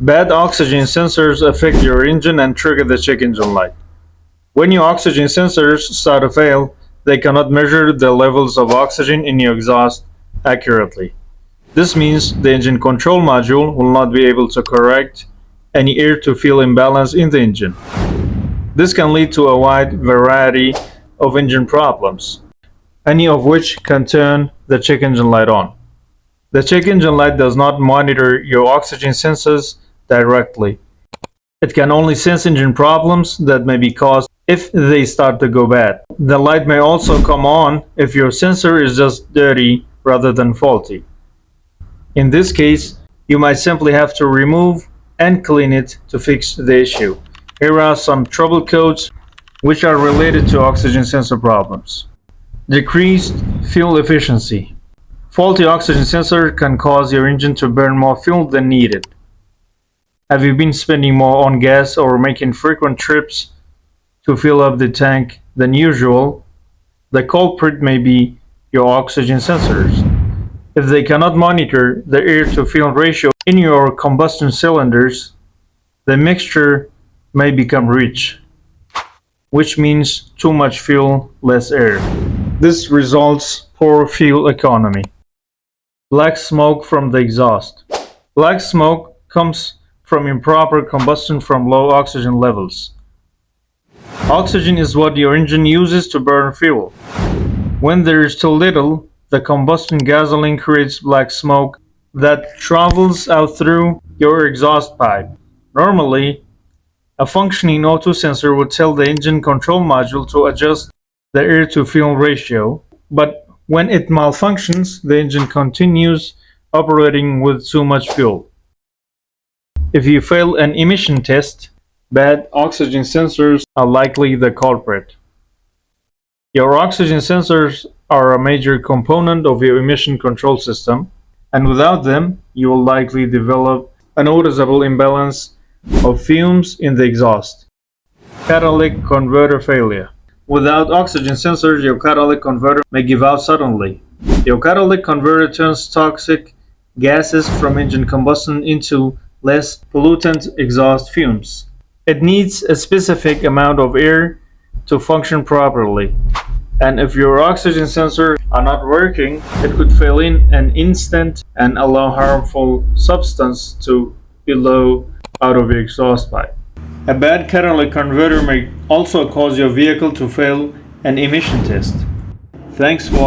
Bad oxygen sensors affect your engine and trigger the check engine light. When your oxygen sensors start to fail, they cannot measure the levels of oxygen in your exhaust accurately. This means the engine control module will not be able to correct any air-to-fuel imbalance in the engine. This can lead to a wide variety of engine problems, any of which can turn the check engine light on. The check engine light does not monitor your oxygen sensors directly. It can only sense engine problems that may be caused if they start to go bad. The light may also come on if your sensor is just dirty rather than faulty. In this case, you might simply have to remove and clean it to fix the issue. Here are some trouble codes which are related to oxygen sensor problems. Decreased fuel efficiency. Faulty oxygen sensor can cause your engine to burn more fuel than needed. Have you been spending more on gas or making frequent trips to fill up the tank than usual? The culprit may be your oxygen sensors. If they cannot monitor the air-to-fuel ratio in your combustion cylinders, the mixture may become rich, which means too much fuel, less air. This results poor fuel economy. Black smoke from the exhaust. Black smoke comes from improper combustion from low oxygen levels. Oxygen is what your engine uses to burn fuel. When there is too little, the combustion gasoline creates black smoke that travels out through your exhaust pipe. Normally, a functioning O2 sensor would tell the engine control module to adjust the air-to-fuel ratio, but when it malfunctions, the engine continues operating with too much fuel. If you fail an emission test, bad oxygen sensors are likely the culprit. Your oxygen sensors are a major component of your emission control system, and without them, you will likely develop a noticeable imbalance of fumes in the exhaust. Catalytic converter failure. Without oxygen sensors, your catalytic converter may give out suddenly. Your catalytic converter turns toxic gases from engine combustion into less pollutant exhaust fumes. It needs a specific amount of air to function properly, and if your oxygen sensors are not working, it could fail in an instant and allow harmful substance to blow out of your exhaust pipe. A bad catalytic converter may also cause your vehicle to fail an emission test. Thanks for